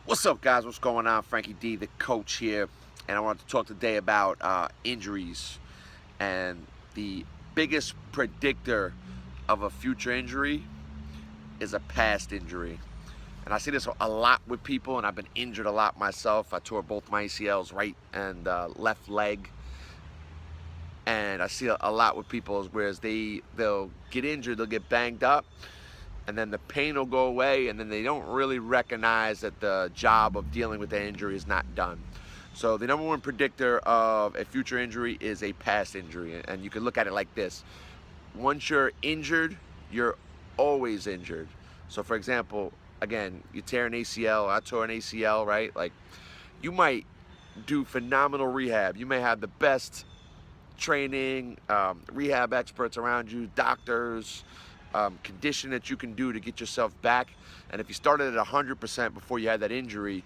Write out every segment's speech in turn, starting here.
What's up, guys? What's going on? Frankie D, the coach here, and I want to talk today about injuries. And the biggest predictor of a future injury is a past injury. And I see this a lot with people, and I've been injured a lot myself. I tore both my ACLs, right and left leg. And I see a lot with people, whereas they'll get injured, they'll get banged up, and then the pain will go away, and then they don't really recognize that the job of dealing with the injury is not done. So the number one predictor of a future injury is a past injury, and you can look at it like this. Once you're injured, you're always injured. So for example, again, you tear an ACL, I tore an ACL, right? Like, you might do phenomenal rehab. You may have the best training, rehab experts around you, doctors, condition that you can do to get yourself back. And if you started at 100% before you had that injury,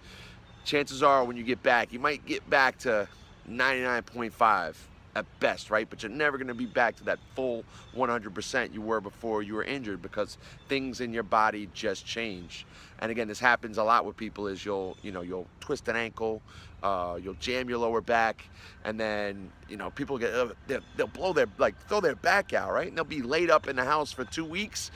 chances are when you get back, you might get back to 99.5 at best, right? But you're never going to be back to that full 100% you were before you were injured, because things in your body just change. And again, this happens a lot with people. Is you'll twist an ankle, you'll jam your lower back, and then people get they'll throw their back out, right? And they'll be laid up in the house for 2 weeks,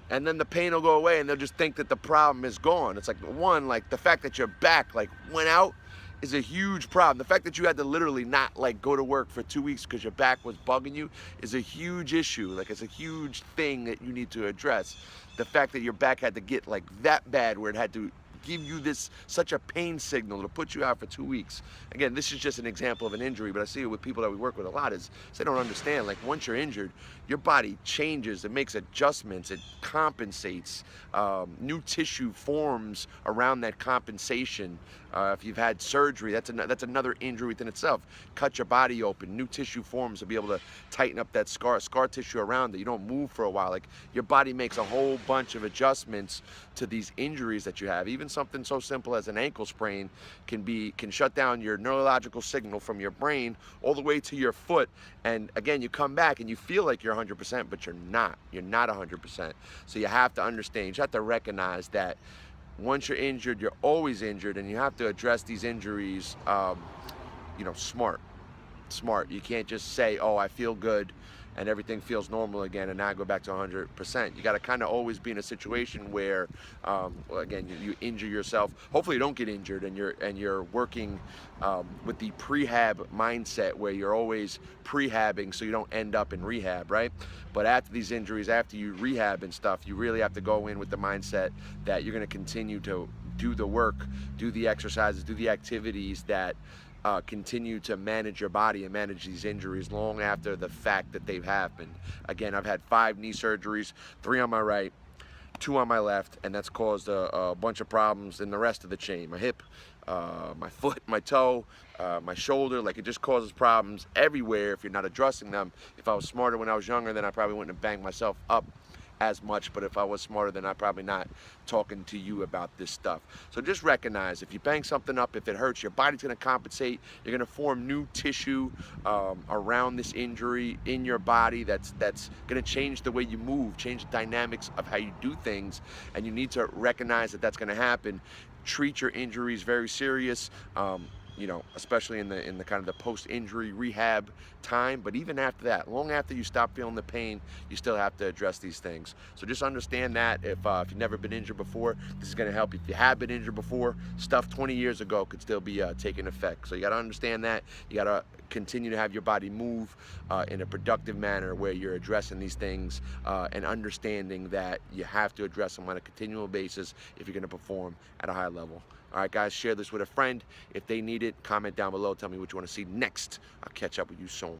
and then the pain will go away, and they'll just think that the problem is gone. It's like, one, like the fact that your back went out is a huge problem. The fact that you had to literally not go to work for 2 weeks because your back was bugging you is a huge issue. It's a huge thing that you need to address. The fact that your back had to get that bad where it had to give you such a pain signal to put you out for 2 weeks. Again, this is just an example of an injury, but I see it with people that we work with a lot, is they don't understand, once you're injured, your body changes, it makes adjustments, it compensates, new tissue forms around that compensation. If you've had surgery, that's another injury within itself. Cut your body open, new tissue forms to be able to tighten up that scar tissue around it. You don't move for a while. Your body makes a whole bunch of adjustments to these injuries that you have. Even something so simple as an ankle sprain can shut down your neurological signal from your brain all the way to your foot. And again, you come back and you feel like you're 100%, but you're not. You're not 100%. So you have to understand, you have to recognize that once you're injured, you're always injured, and you have to address these injuries, smart. You can't just say, oh, I feel good and everything feels normal again, and now I go back to 100%. You got to kind of always be in a situation where, again, you injure yourself. Hopefully you don't get injured, and you're working with the prehab mindset, where you're always prehabbing so you don't end up in rehab, right? But after these injuries, after you rehab and stuff, you really have to go in with the mindset that you're going to continue to do the work, do the exercises, do the activities that continue to manage your body and manage these injuries long after the fact that they've happened. Again, I've had 5 knee surgeries, 3 on my right, 2 on my left, and that's caused a bunch of problems in the rest of the chain. My hip, my foot, my toe, my shoulder. It just causes problems everywhere if you're not addressing them. If I was smarter when I was younger, then I probably wouldn't have banged myself up as much, but if I was smarter, then I'm probably not talking to you about this stuff. So just recognize, if you bang something up, if it hurts, your body's going to compensate. You're going to form new tissue around this injury in your body that's going to change the way you move, change the dynamics of how you do things, and you need to recognize that that's going to happen. Treat your injuries very serious. Especially in the kind of the post-injury rehab time. But even after that, long after you stop feeling the pain, you still have to address these things. So just understand that if you've never been injured before, this is going to help you. If you have been injured before, stuff 20 years ago could still be taking effect. So you got to understand that. You got to continue to have your body move in a productive manner, where you're addressing these things and understanding that you have to address them on a continual basis if you're going to perform at a high level. All right, guys, share this with a friend. If they need it, comment down below. Tell me what you want to see next. I'll catch up with you soon.